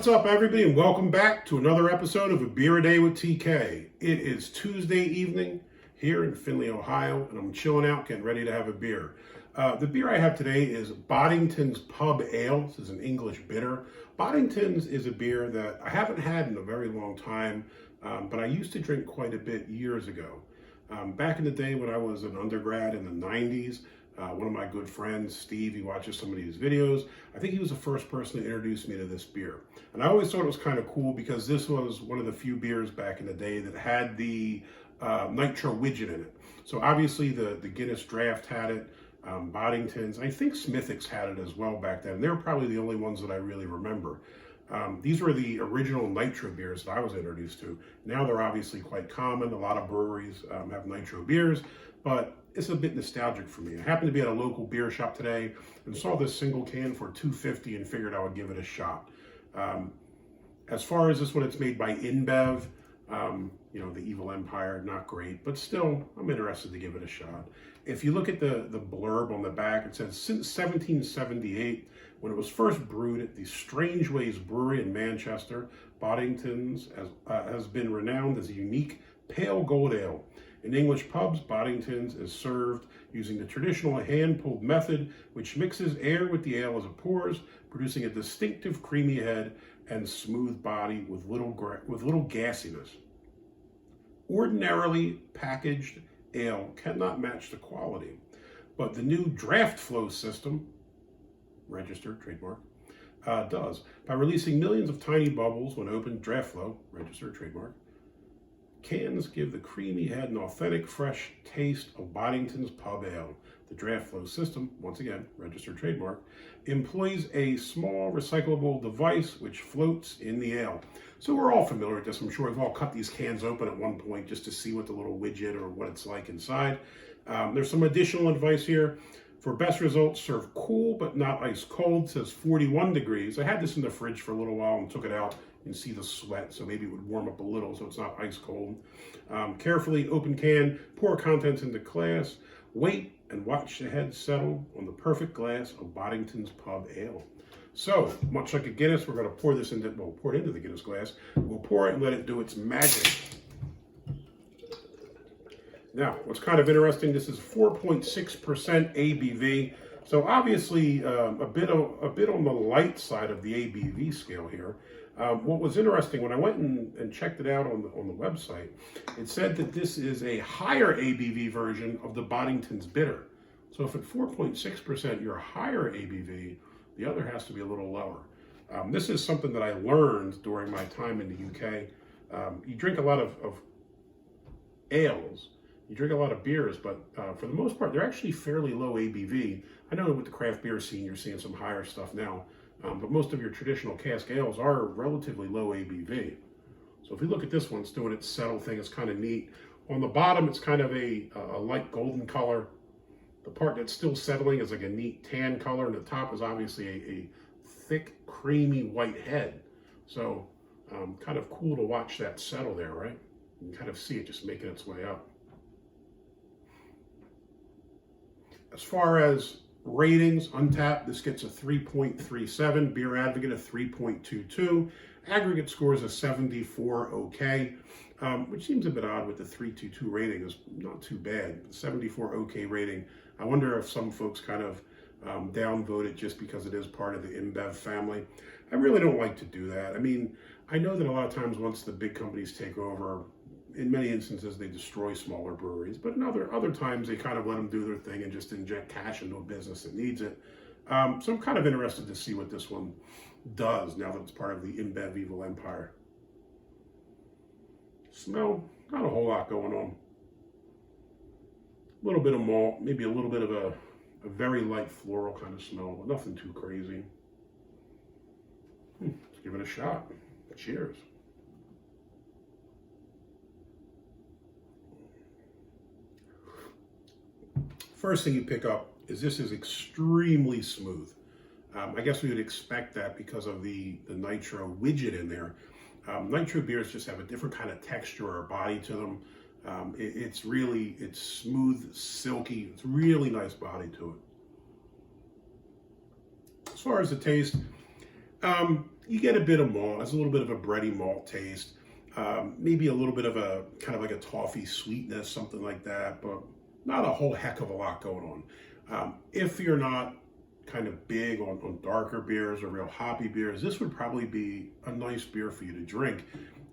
What's up, everybody, and welcome back to another episode of A Beer a Day with TK. It is Tuesday evening here in Findlay, Ohio, and I'm chilling out, getting ready to have a beer. The beer I have today is Boddington's Pub Ale. This is an English bitter. Boddington's is a beer that I haven't had in a very long time, but I used to drink quite a bit years ago. Back in the day when I was an undergrad in the 90s, one of my good friends, Steve, he watches some of these videos. I think he was the first person to introduce me to this beer. And I always thought it was kind of cool because this was one of the few beers back in the day that had the Nitro widget in it. So obviously the Guinness draft had it, Boddingtons, I think Smithwick's had it as well back then. They were probably the only ones that I really remember. These were the original Nitro beers that I was introduced to. Now they're obviously quite common. A lot of breweries have Nitro beers, but it's a bit nostalgic for me. I happened to be at a local beer shop today and saw this single can for $2.50 and figured I would give it a shot. As far as this one, it's made by InBev. The Evil Empire, not great, but still, I'm interested to give it a shot. If you look at the blurb on the back, it says, since 1778, when it was first brewed at the Strange Ways Brewery in Manchester, Boddingtons has been renowned as a unique pale gold ale. In English pubs, Boddingtons is served using the traditional hand-pulled method, which mixes air with the ale as it pours, producing a distinctive creamy head and smooth body with little gassiness. Ordinarily packaged ale cannot match the quality, but the new draft flow system, registered, trademark, does. By releasing millions of tiny bubbles when opened, draft flow, registered, trademark, cans give the creamy head an authentic, fresh taste of Boddington's Pub Ale. The draft flow system, once again, registered trademark, employs a small recyclable device which floats in the ale. So we're all familiar with this. I'm sure we've all cut these cans open at one point just to see what the little widget or what it's like inside. There's some additional advice here. For best results, serve cool but not ice cold. It says 41 degrees. I had this in the fridge for a little while and took it out. You can see the sweat, so maybe it would warm up a little so it's not ice cold. Carefully open can, pour contents into glass, wait and watch the head settle on the perfect glass of Boddington's Pub Ale. So, much like a Guinness, we're going to pour it into the Guinness glass. We'll pour it and let it do its magic. Now, what's kind of interesting, this is 4.6% ABV. So obviously a bit on the light side of the ABV scale here. What was interesting, when I went and checked it out on the website, it said that this is a higher ABV version of the Boddington's Bitter. So if at 4.6% you're higher ABV, the other has to be a little lower. This is something that I learned during my time in the UK. You drink a lot of ales, you drink a lot of beers, but for the most part, they're actually fairly low ABV. I know with the craft beer scene, you're seeing some higher stuff now, but most of your traditional cask ales are relatively low ABV. So if you look at this one, it's doing its settle thing. It's kind of neat. On the bottom, it's kind of a light golden color. The part that's still settling is like a neat tan color, and the top is obviously a thick, creamy white head. So kind of cool to watch that settle there, right? You can kind of see it just making its way up. As far as ratings, Untapped, this gets a 3.37, Beer Advocate a 3.22, aggregate scores a 74 okay, which seems a bit odd with the 3.22 rating. Is not too bad. The 74 okay rating, I wonder if some folks kind of downvote it just because it is part of the InBev family. I really don't like to do that. I mean, I know that a lot of times once the big companies take over, in many instances, they destroy smaller breweries, but in other times they kind of let them do their thing and just inject cash into a business that needs it. So I'm kind of interested to see what this one does now that it's part of the InBev Evil Empire. Smell, not a whole lot going on. A little bit of malt, maybe a little bit of a very light floral kind of smell, but nothing too crazy. Let's give it a shot. Cheers. First thing you pick up is this is extremely smooth. I guess we would expect that because of the Nitro widget in there. Nitro beers just have a different kind of texture or body to them. It's smooth, silky. It's really nice body to it. As far as the taste, You get a bit of malt. It's a little bit of a bready malt taste. Maybe a little bit of a kind of like a toffee sweetness, something like that, but not a whole heck of a lot going on. If you're not kind of big on darker beers or real hoppy beers, this would probably be a nice beer for you to drink,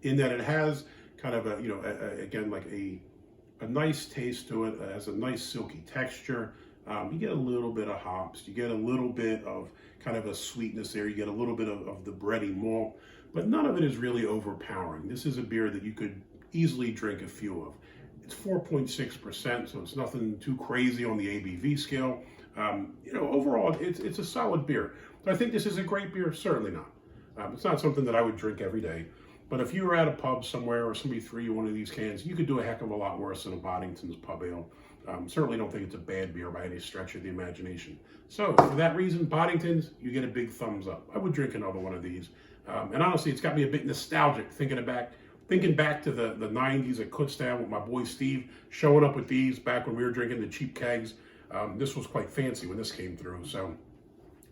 in that it has kind of a, again, like a nice taste to it. It has a nice silky texture. You get a little bit of hops. You get a little bit of kind of a sweetness there. You get a little bit of the bready malt, but none of it is really overpowering. This is a beer that you could easily drink a few of. It's 4.6%, so it's nothing too crazy on the ABV scale. Overall, it's a solid beer. Do I think this is a great beer? Certainly not. It's not something that I would drink every day. But if you were at a pub somewhere or somebody threw you one of these cans, you could do a heck of a lot worse than a Boddington's pub ale. Certainly don't think it's a bad beer by any stretch of the imagination. So for that reason, Boddingtons, you get a big thumbs up. I would drink another one of these. And honestly, it's got me a bit nostalgic thinking back to the 90s at Kutztown with my boy Steve, showing up with these back when we were drinking the cheap kegs. This was quite fancy when this came through. So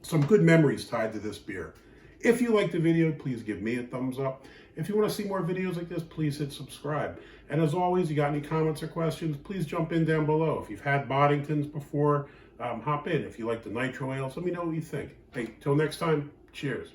some good memories tied to this beer. If you liked the video, please give me a thumbs up. If you want to see more videos like this, please hit subscribe. And as always, you got any comments or questions, please jump in down below. If you've had Boddingtons before, hop in. If you like the Nitro ales, let me know what you think. Hey, till next time, cheers.